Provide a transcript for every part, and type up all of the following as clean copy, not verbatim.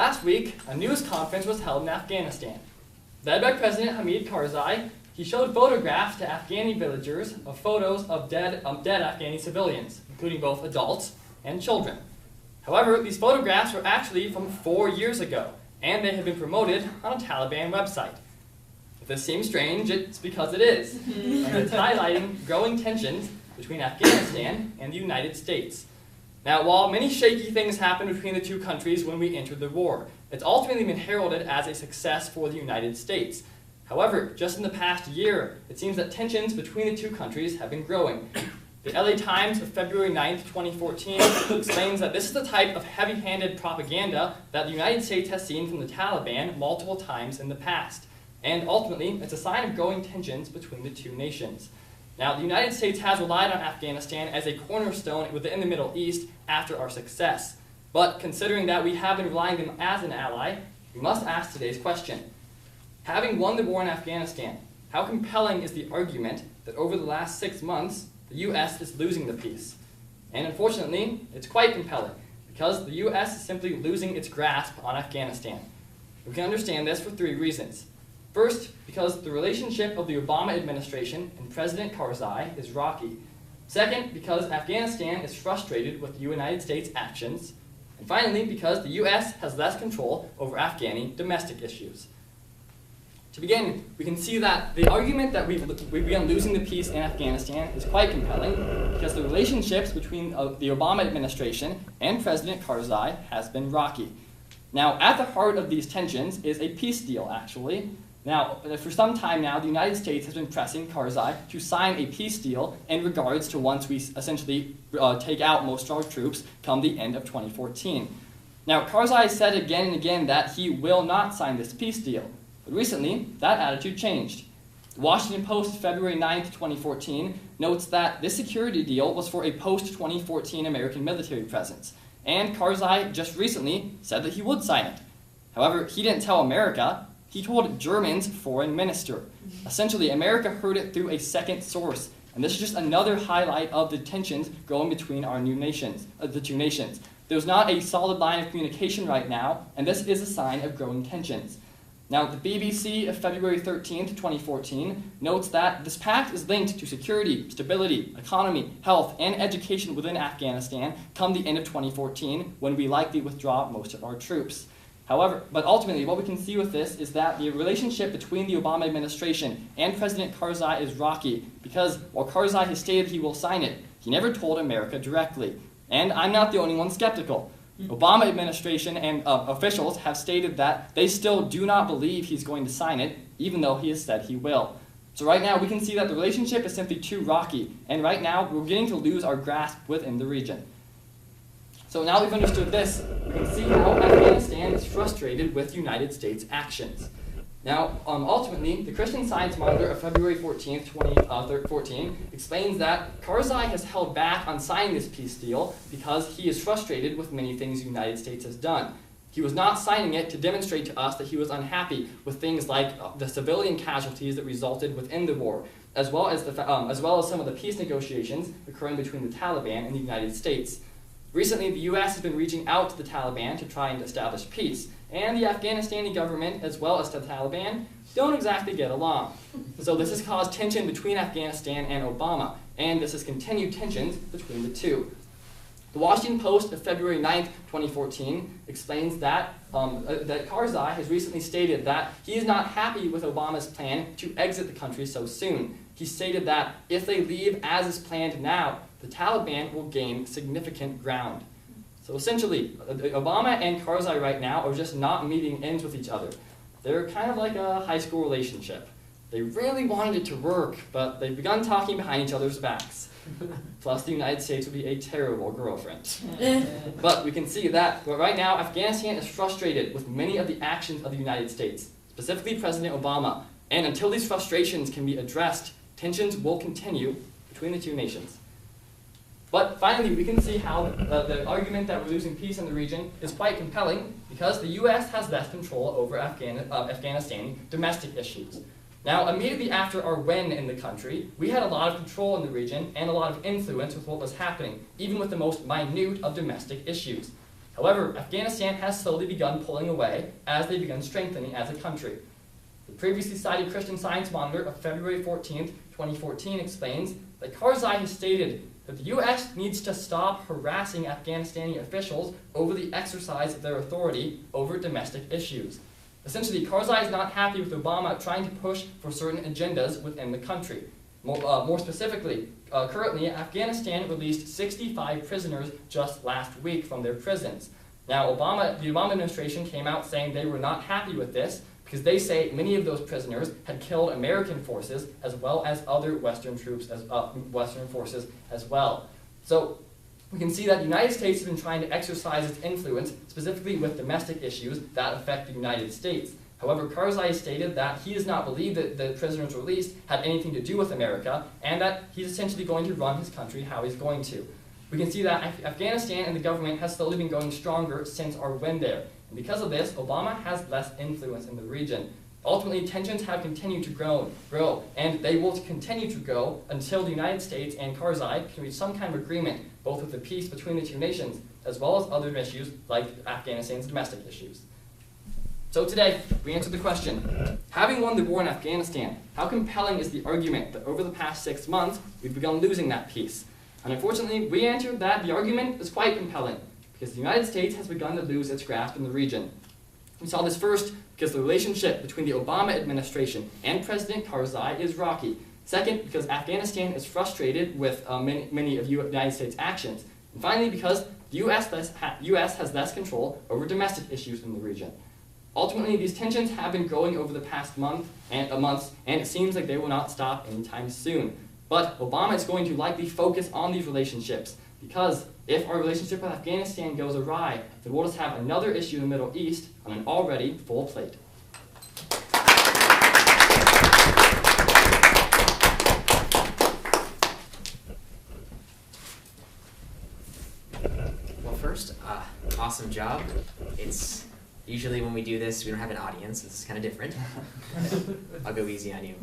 last week, a news conference was held in Afghanistan. Led by President Hamid Karzai, he showed photographs to Afghani villagers of photos of dead Afghani civilians, including both adults and children. However, these photographs were actually from 4 years ago, and they have been promoted on a Taliban website. If this seems strange, it's because it is. And it's highlighting growing tensions between Afghanistan and the United States. Now, while many shaky things happened between the two countries when we entered the war, it's ultimately been heralded as a success for the United States. However, just in the past year, it seems that tensions between the two countries have been growing. The LA Times of February 9th, 2014 explains that this is the type of heavy-handed propaganda that the United States has seen from the Taliban multiple times in the past. And ultimately, it's a sign of growing tensions between the two nations. Now, the United States has relied on Afghanistan as a cornerstone within the Middle East after our success. But considering that we have been relying on them as an ally, we must ask today's question. Having won the war in Afghanistan, how compelling is the argument that over the last 6 months, the U.S. is losing the peace? And unfortunately, it's quite compelling, because the U.S. is simply losing its grasp on Afghanistan. We can understand this for 3 reasons. First, because the relationship of the Obama administration and President Karzai is rocky. Second, because Afghanistan is frustrated with the United States' actions. And finally, because the U.S. has less control over Afghani domestic issues. To begin, we can see that the argument that we've begun losing the peace in Afghanistan is quite compelling because the relationships between the Obama administration and President Karzai has been rocky. Now, at the heart of these tensions is a peace deal, actually. Now, for some time now, the United States has been pressing Karzai to sign a peace deal in regards to once we essentially take out most of our troops come the end of 2014. Now, Karzai said again and again that he will not sign this peace deal. But recently, that attitude changed. The Washington Post, February 9th, 2014, notes that this security deal was for a post-2014 American military presence. And Karzai just recently said that he would sign it. However, he didn't tell America. He told Germany's foreign minister. Essentially, America heard it through a second source. And this is just another highlight of the tensions growing between our the two nations. There's not a solid line of communication right now, and this is a sign of growing tensions. Now, the BBC of February 13th, 2014 notes that this pact is linked to security, stability, economy, health, and education within Afghanistan come the end of 2014 when we likely withdraw most of our troops. However, but ultimately, what we can see with this is that the relationship between the Obama administration and President Karzai is rocky because while Karzai has stated he will sign it, he never told America directly. And I'm not the only one skeptical. Obama administration and officials have stated that they still do not believe he's going to sign it, even though he has said he will. So right now, we can see that the relationship is simply too rocky, and right now, we're beginning to lose our grasp within the region. So now we've understood this, we can see how Afghanistan is frustrated with United States actions. Now, ultimately, the Christian Science Monitor of February 14th, 2014 explains that Karzai has held back on signing this peace deal because he is frustrated with many things the United States has done. He was not signing it to demonstrate to us that he was unhappy with things like the civilian casualties that resulted within the war, as well as some of the peace negotiations occurring between the Taliban and the United States. Recently, the U.S. has been reaching out to the Taliban to try and establish peace, and the Afghanistani government, as well as the Taliban, don't exactly get along. So this has caused tension between Afghanistan and Obama, and this has continued tensions between the two. The Washington Post of February 9th, 2014 explains that Karzai has recently stated that he is not happy with Obama's plan to exit the country so soon. He stated that if they leave as is planned now, the Taliban will gain significant ground. So essentially, Obama and Karzai right now are just not meeting ends with each other. They're kind of like a high school relationship. They really wanted it to work, but they've begun talking behind each other's backs. Plus, the United States would be a terrible girlfriend. But we can see that right now, Afghanistan is frustrated with many of the actions of the United States, specifically President Obama. And until these frustrations can be addressed, tensions will continue between the two nations. But finally, we can see how the argument that we're losing peace in the region is quite compelling because the U.S. has less control over Afghanistani domestic issues. Now, immediately after our win in the country, we had a lot of control in the region and a lot of influence with what was happening, even with the most minute of domestic issues. However, Afghanistan has slowly begun pulling away as they begun strengthening as a country. The previously cited Christian Science Monitor of February 14, 2014 explains that Karzai has stated that the U.S. needs to stop harassing Afghanistani officials over the exercise of their authority over domestic issues. Essentially, Karzai is not happy with Obama trying to push for certain agendas within the country. More specifically, currently, Afghanistan released 65 prisoners just last week from their prisons. Now, the Obama administration came out saying they were not happy with this because they say many of those prisoners had killed American forces as well as other Western troops, Western forces as well. So we can see that the United States has been trying to exercise its influence, specifically with domestic issues that affect the United States. However, Karzai stated that he does not believe that the prisoners released had anything to do with America, and that he's essentially going to run his country how he's going to. We can see that Afghanistan and the government has slowly been going stronger since our win there. And because of this, Obama has less influence in the region. Ultimately, tensions have continued to grow, and they will continue to grow until the United States and Karzai can reach some kind of agreement, both with the peace between the two nations, as well as other issues like Afghanistan's domestic issues. So today, we answered the question, having won the war in Afghanistan, how compelling is the argument that over the past 6 months, we've begun losing that peace? And unfortunately, we answered that the argument is quite compelling, because the United States has begun to lose its grasp in the region. We saw this first because the relationship between the Obama administration and President Karzai is rocky. Second, because Afghanistan is frustrated with many of the United States' actions. And finally, because the U.S. has less control over domestic issues in the region. Ultimately, these tensions have been growing over the past months, and it seems like they will not stop anytime soon. But Obama is going to likely focus on these relationships, because if our relationship with Afghanistan goes awry, then we'll just have another issue in the Middle East on an already full plate. Well, first, awesome job. It's usually when we do this, we don't have an audience. This is kind of different. I'll go easy on you.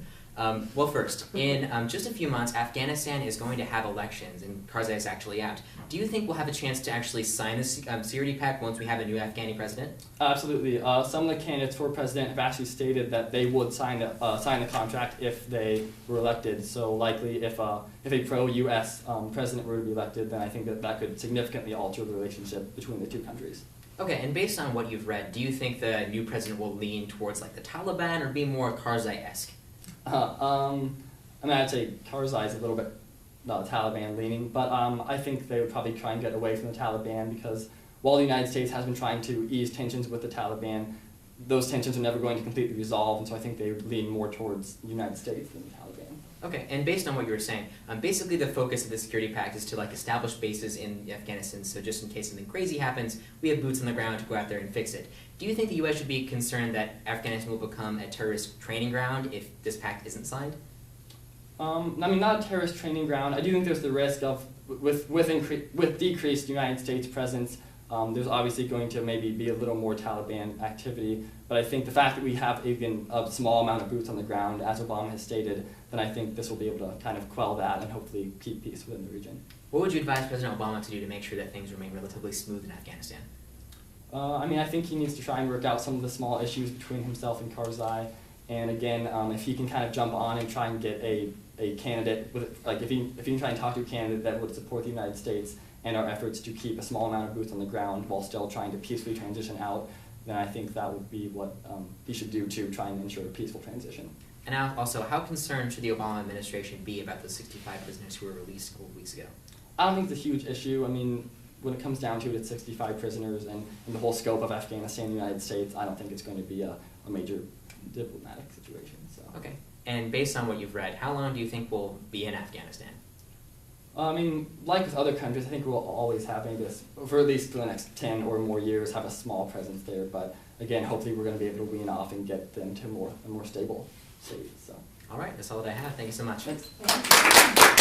Well, first, in just a few months, Afghanistan is going to have elections, and Karzai is actually out. Do you think we'll have a chance to actually sign the security pact once we have a new Afghani president? Absolutely. Some of the candidates for president have actually stated that they would sign the contract if they were elected. So likely, if a pro-U.S. President were to be elected, then I think that could significantly alter the relationship between the two countries. Okay, and based on what you've read, do you think the new president will lean towards like the Taliban or be more Karzai-esque? I mean, I'd say Karzai is a little bit Taliban leaning, but I think they would probably try and get away from the Taliban because while the United States has been trying to ease tensions with the Taliban, those tensions are never going to completely resolve, and so I think they would lean more towards the United States than the Taliban. Okay, and based on what you were saying, basically the focus of the security pact is to like establish bases in Afghanistan, so just in case something crazy happens, we have boots on the ground to go out there and fix it. Do you think the U.S. should be concerned that Afghanistan will become a terrorist training ground if this pact isn't signed? I mean, not a terrorist training ground. I do think there's the risk of, with decreased United States presence, there's obviously going to maybe be a little more Taliban activity. But I think the fact that we have even a small amount of boots on the ground, as Obama has stated, then I think this will be able to kind of quell that and hopefully keep peace within the region. What would you advise President Obama to do to make sure that things remain relatively smooth in Afghanistan? I mean, I think he needs to try and work out some of the small issues between himself and Karzai. And again, if he can kind of jump on and try and get a candidate, like if he can try and talk to a candidate that would support the United States and our efforts to keep a small amount of boots on the ground while still trying to peacefully transition out, then I think that would be what he should do to try and ensure a peaceful transition. And also, how concerned should the Obama administration be about the 65 prisoners who were released a couple of weeks ago? I don't think it's a huge issue. I mean, when it comes down to it, it's 65 prisoners, and the whole scope of Afghanistan and the United States, I don't think it's going to be a major diplomatic situation. So. Okay. And based on what you've read, how long do you think we'll be in Afghanistan? I mean, like with other countries, I think we'll always have maybe this, for at least the next 10 or more years, have a small presence there. But again, hopefully we're going to be able to wean off and get them to a more stable state. So. All right, that's all that I have. Thank you so much. Thanks.